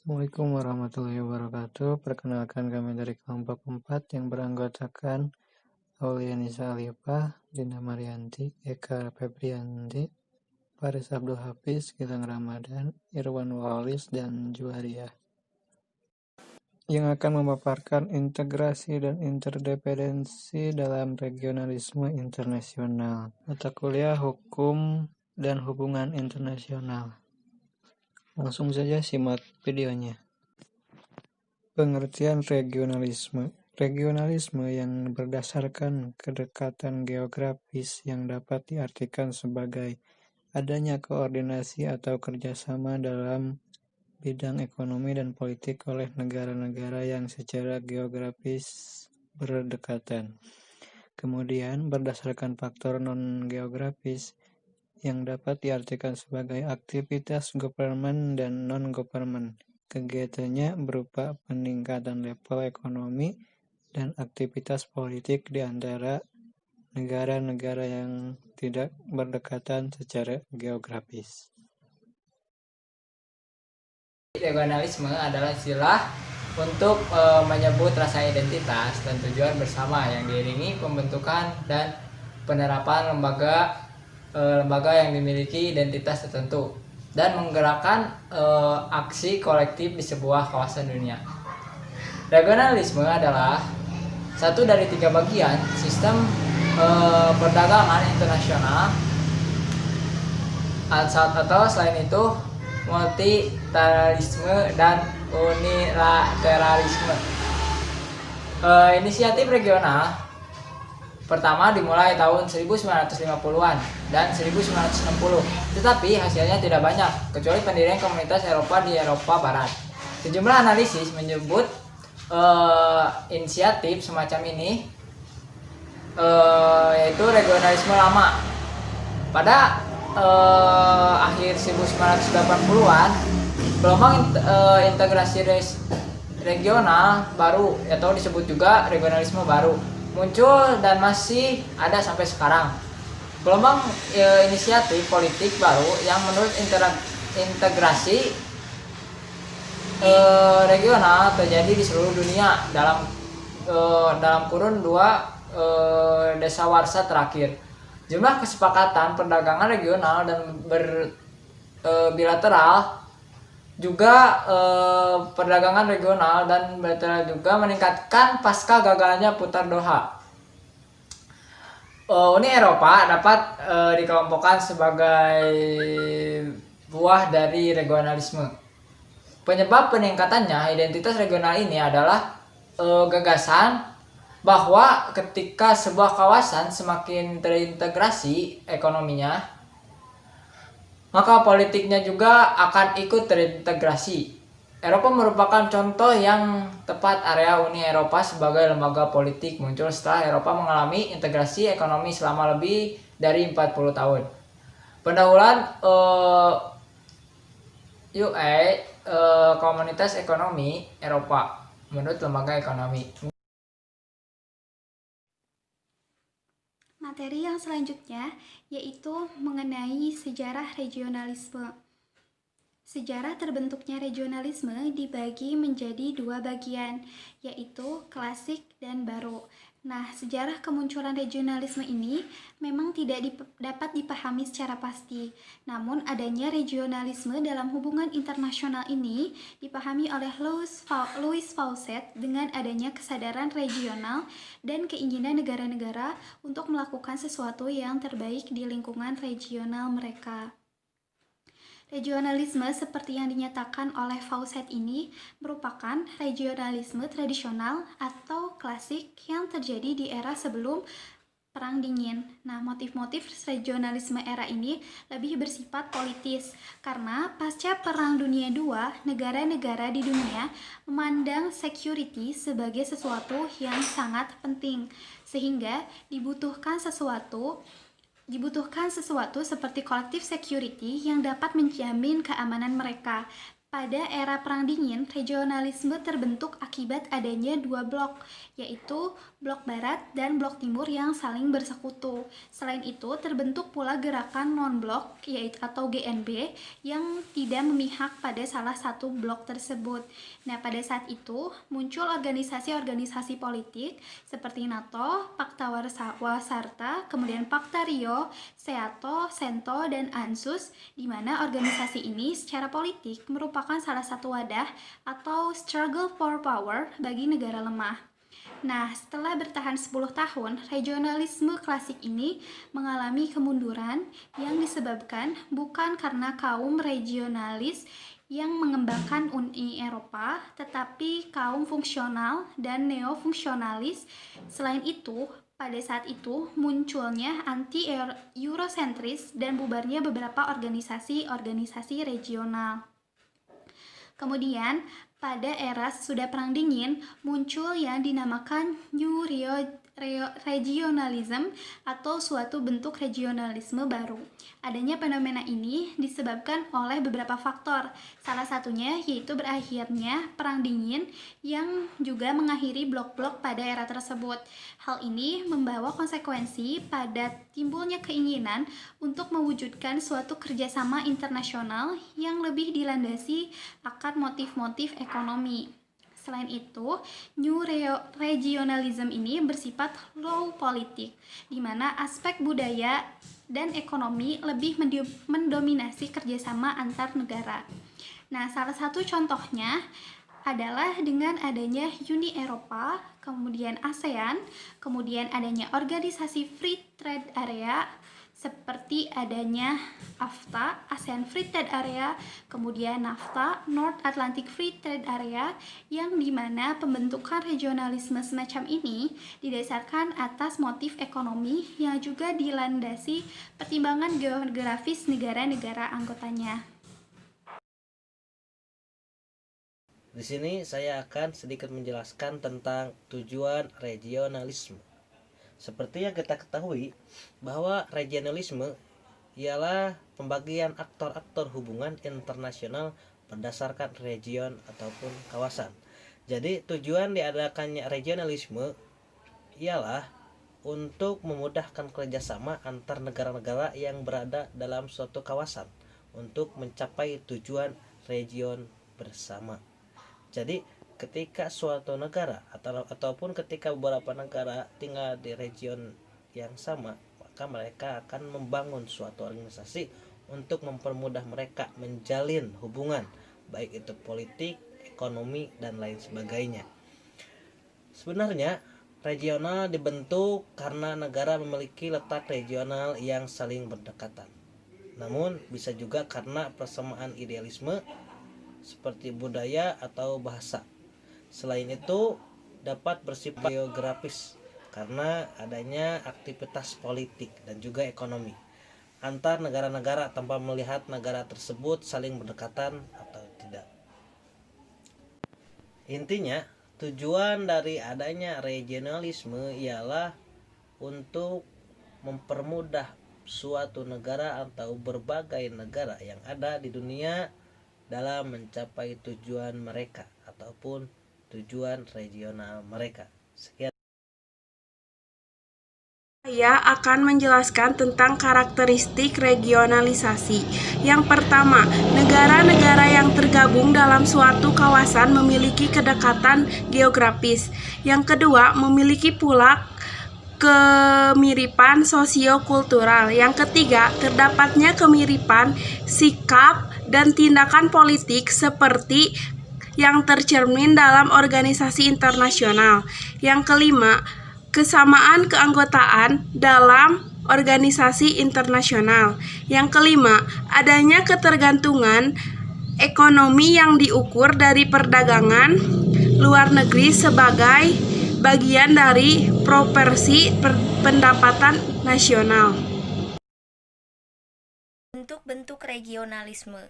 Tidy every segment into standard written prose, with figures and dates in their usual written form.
Assalamualaikum warahmatullahi wabarakatuh. Perkenalkan kami dari kelompok 4 yang beranggotakan Aulianisa Alifah, Dina Marianti, Eka Febrianti, Faris Abdul Hafiz, Gilang Ramadan, Irwan Walis, dan Juwariah, yang akan memaparkan integrasi dan interdependensi dalam regionalisme internasional. Mata kuliah Hukum dan Hubungan Internasional. Langsung saja simak videonya. Pengertian regionalisme. Regionalisme yang berdasarkan kedekatan geografis yang dapat diartikan sebagai adanya koordinasi atau kerjasama dalam bidang ekonomi dan politik oleh negara-negara yang secara geografis berdekatan. Kemudian berdasarkan faktor non-geografis yang dapat diartikan sebagai aktivitas government dan non-government. Kegiatannya berupa peningkatan level ekonomi dan aktivitas politik di antara negara-negara yang tidak berdekatan secara geografis. Regionalisme adalah istilah untuk menyebut rasa identitas dan tujuan bersama yang diiringi pembentukan dan penerapan lembaga yang memiliki identitas tertentu dan menggerakkan aksi kolektif di sebuah kawasan dunia. Regionalisme adalah satu dari 3 bagian sistem perdagangan internasional atau selain itu multilateralisme dan unilateralisme. Inisiatif regional pertama dimulai tahun 1950-an dan 1960, tetapi hasilnya tidak banyak, kecuali pendirian komunitas Eropa di Eropa Barat. Sejumlah analisis menyebut inisiatif semacam ini yaitu regionalisme lama. Pada akhir 1980-an, gelombang integrasi regional baru atau disebut juga regionalisme baru muncul dan masih ada sampai sekarang. Gelombang inisiatif politik baru yang menurut integrasi regional terjadi di seluruh dunia dalam kurun 2 dasawarsa terakhir. Jumlah kesepakatan perdagangan regional dan bilateral juga perdagangan regional dan bilateral juga meningkatkan pasca gagalnya putar Doha. Uni Eropa dapat dikelompokkan sebagai buah dari regionalisme. Penyebab peningkatannya identitas regional ini adalah gagasan bahwa ketika sebuah kawasan semakin terintegrasi ekonominya, maka politiknya juga akan ikut terintegrasi. Eropa merupakan contoh yang tepat. Area Uni Eropa sebagai lembaga politik muncul setelah Eropa mengalami integrasi ekonomi selama lebih dari 40 tahun. Pendahuluan UE Komunitas Ekonomi Eropa menurut lembaga ekonomi. Materi yang selanjutnya yaitu mengenai sejarah regionalisme. Sejarah terbentuknya regionalisme dibagi menjadi 2 bagian, yaitu klasik dan baru. Nah, sejarah kemunculan regionalisme ini memang tidak dapat dipahami secara pasti. Namun, adanya regionalisme dalam hubungan internasional ini dipahami oleh Louis Fawcett dengan adanya kesadaran regional dan keinginan negara-negara untuk melakukan sesuatu yang terbaik di lingkungan regional mereka. Regionalisme seperti yang dinyatakan oleh Fawcett ini merupakan regionalisme tradisional atau klasik yang terjadi di era sebelum Perang Dingin. Nah, motif-motif regionalisme era ini lebih bersifat politis karena pasca Perang Dunia II, negara-negara di dunia memandang security sebagai sesuatu yang sangat penting, sehingga dibutuhkan sesuatu seperti collective security yang dapat menjamin keamanan mereka. Pada era Perang Dingin, regionalisme terbentuk akibat adanya dua blok, yaitu blok Barat dan blok Timur yang saling bersekutu. Selain itu, terbentuk pula gerakan non-blok yaitu atau GNB yang tidak memihak pada salah satu blok tersebut. Nah, pada saat itu muncul organisasi-organisasi politik seperti NATO, Pakta Warsawa, kemudian Pakta Rio, SEATO, SENTO, dan ANSUS, di mana organisasi ini secara politik merupakan salah satu wadah atau struggle for power bagi negara lemah. Nah, setelah bertahan 10 tahun, regionalisme klasik ini mengalami kemunduran yang disebabkan bukan karena kaum regionalis yang mengembangkan Uni Eropa, tetapi kaum fungsional dan neo-fungsionalis. Selain itu, pada saat itu munculnya anti-eurosentris dan bubarnya beberapa organisasi-organisasi regional. Kemudian, pada era sesudah Perang Dingin, muncul yang dinamakan New Regionalism atau suatu bentuk regionalisme baru. Adanya fenomena ini disebabkan oleh beberapa faktor. Salah satunya yaitu berakhirnya Perang Dingin yang juga mengakhiri blok-blok pada era tersebut. Hal ini membawa konsekuensi pada timbulnya keinginan untuk mewujudkan suatu kerjasama internasional yang lebih dilandasi akan motif-motif ekonomi. Selain itu, New Regionalism ini bersifat low politik, di mana aspek budaya dan ekonomi lebih mendominasi kerjasama antar negara. Nah, salah satu contohnya adalah dengan adanya Uni Eropa, kemudian ASEAN, kemudian adanya organisasi Free Trade Area, seperti adanya AFTA, ASEAN Free Trade Area, kemudian NAFTA, North Atlantic Free Trade Area, yang dimana pembentukan regionalisme semacam ini didasarkan atas motif ekonomi yang juga dilandasi pertimbangan geografis negara-negara anggotanya. Di sini saya akan sedikit menjelaskan tentang tujuan regionalisme. Seperti yang kita ketahui bahwa regionalisme ialah pembagian aktor-aktor hubungan internasional berdasarkan region ataupun kawasan. Jadi tujuan diadakannya regionalisme ialah untuk memudahkan kerjasama antar negara-negara yang berada dalam suatu kawasan untuk mencapai tujuan region bersama. Jadi ketika suatu negara ataupun ketika beberapa negara tinggal di region yang sama, maka mereka akan membangun suatu organisasi untuk mempermudah mereka menjalin hubungan, baik itu politik, ekonomi, dan lain sebagainya. Sebenarnya regional dibentuk karena negara memiliki letak regional yang saling berdekatan. Namun bisa juga karena persamaan idealisme seperti budaya atau bahasa. Selain itu dapat bersifat geografis karena adanya aktivitas politik dan juga ekonomi antar negara-negara tanpa melihat negara tersebut saling berdekatan atau tidak. Intinya, tujuan dari adanya regionalisme ialah untuk mempermudah suatu negara atau berbagai negara yang ada di dunia dalam mencapai tujuan mereka ataupun tujuan regional mereka. Sekian. Saya akan menjelaskan tentang karakteristik regionalisasi. Yang pertama, negara-negara yang tergabung dalam suatu kawasan memiliki kedekatan geografis. Yang kedua, memiliki pula kemiripan sosiokultural. Yang ketiga, terdapatnya kemiripan sikap dan tindakan politik seperti yang tercermin dalam organisasi internasional. Yang kelima, kesamaan keanggotaan dalam organisasi internasional. Yang kelima, adanya ketergantungan ekonomi yang diukur dari perdagangan luar negeri sebagai bagian dari proporsi pendapatan nasional. Bentuk-bentuk regionalisme.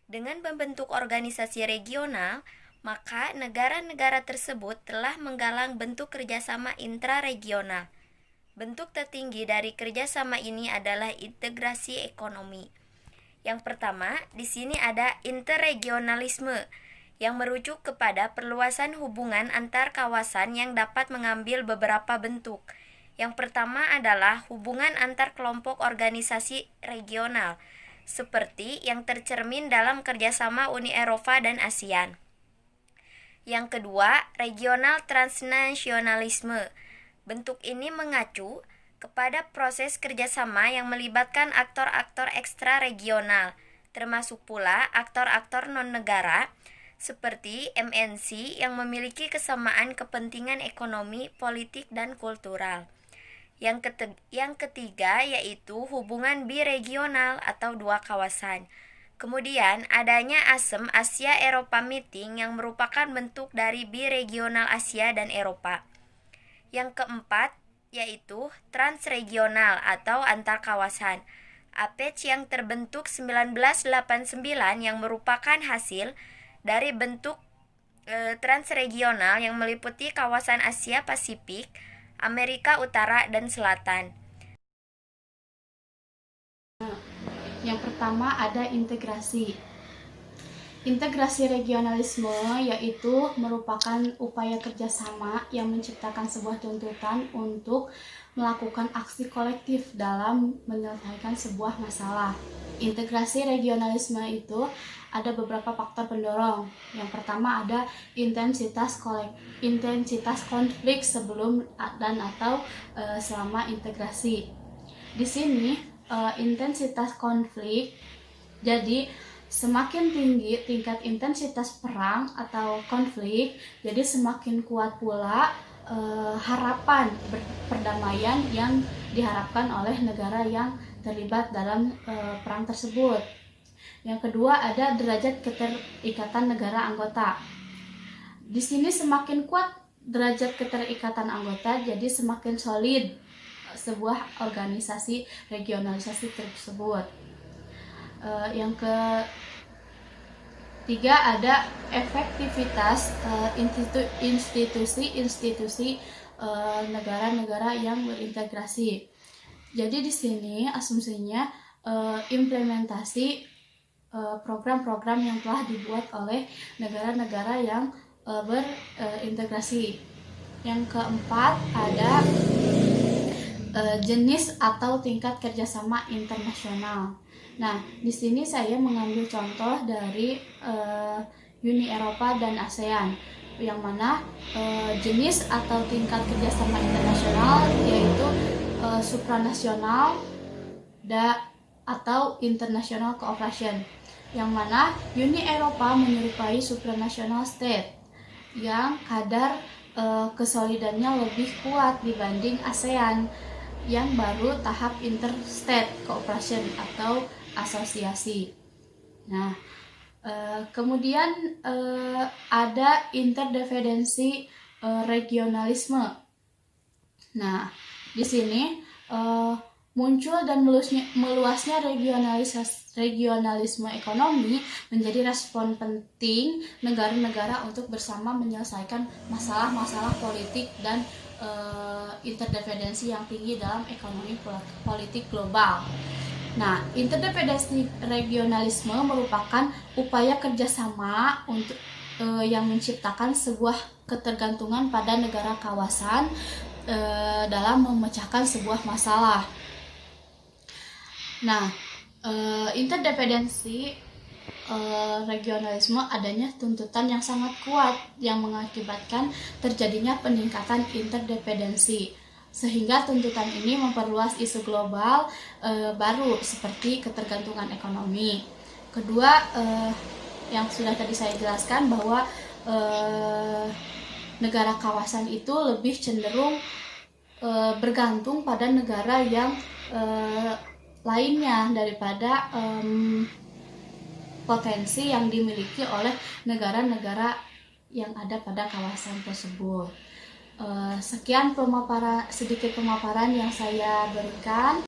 Dengan membentuk organisasi regional, maka negara-negara tersebut telah menggalang bentuk kerjasama intraregional. Bentuk tertinggi dari kerjasama ini adalah integrasi ekonomi. Yang pertama, di sini ada interregionalisme yang merujuk kepada perluasan hubungan antar kawasan yang dapat mengambil beberapa bentuk. Yang pertama adalah hubungan antar kelompok organisasi regional, seperti yang tercermin dalam kerjasama Uni Eropa dan ASEAN. Yang kedua, regional transnasionalisme. Bentuk ini mengacu kepada proses kerjasama yang melibatkan aktor-aktor ekstra regional, termasuk pula aktor-aktor non-negara, seperti MNC yang memiliki kesamaan kepentingan ekonomi, politik, dan kultural. Yang ketiga yaitu hubungan biregional atau dua kawasan. Kemudian adanya ASEM Asia-Eropa Meeting yang merupakan bentuk dari biregional Asia dan Eropa. Yang keempat yaitu transregional atau antar kawasan. APEC yang terbentuk 1989 yang merupakan hasil dari bentuk transregional yang meliputi kawasan Asia Pasifik, Amerika Utara dan Selatan. Yang pertama ada integrasi. Integrasi regionalisme yaitu merupakan upaya kerjasama yang menciptakan sebuah tuntutan untuk melakukan aksi kolektif dalam menyelesaikan sebuah masalah. Integrasi regionalisme itu ada beberapa faktor pendorong. Yang pertama ada intensitas konflik sebelum dan atau selama integrasi. Di sini intensitas konflik, jadi semakin tinggi tingkat intensitas perang atau konflik, jadi semakin kuat pula harapan perdamaian yang diharapkan oleh negara yang terlibat dalam perang tersebut. Yang kedua ada derajat keterikatan negara anggota. Di sini semakin kuat derajat keterikatan anggota, jadi semakin solid sebuah organisasi regionalisasi tersebut. Yang ketiga ada efektivitas institusi-institusi negara-negara yang berintegrasi. Jadi di sini asumsinya implementasi program-program yang telah dibuat oleh negara-negara yang berintegrasi. Yang keempat ada jenis atau tingkat kerjasama internasional. Nah, di sini saya mengambil contoh dari Uni Eropa dan ASEAN, yang mana jenis atau tingkat kerjasama internasional yaitu supranasional atau international cooperation, yang mana Uni Eropa menyerupai supranational state yang kadar kesolidannya lebih kuat dibanding ASEAN yang baru tahap interstate cooperation atau asosiasi. Nah, kemudian ada interdependensi regionalisme. Nah, di sini muncul dan meluasnya regionalisme ekonomi menjadi respon penting negara-negara untuk bersama menyelesaikan masalah-masalah politik dan interdependensi yang tinggi dalam ekonomi politik global. Nah, interdependensi regionalisme merupakan upaya kerjasama untuk yang menciptakan sebuah ketergantungan pada negara kawasan dalam memecahkan sebuah masalah. Nah, interdependensi regionalisme adanya tuntutan yang sangat kuat yang mengakibatkan terjadinya peningkatan interdependensi, sehingga tuntutan ini memperluas isu global baru seperti ketergantungan ekonomi. Kedua, yang sudah tadi saya jelaskan bahwa negara kawasan itu lebih cenderung bergantung pada negara yang lainnya daripada potensi yang dimiliki oleh negara-negara yang ada pada kawasan tersebut. Sekian sedikit pemaparan yang saya berikan.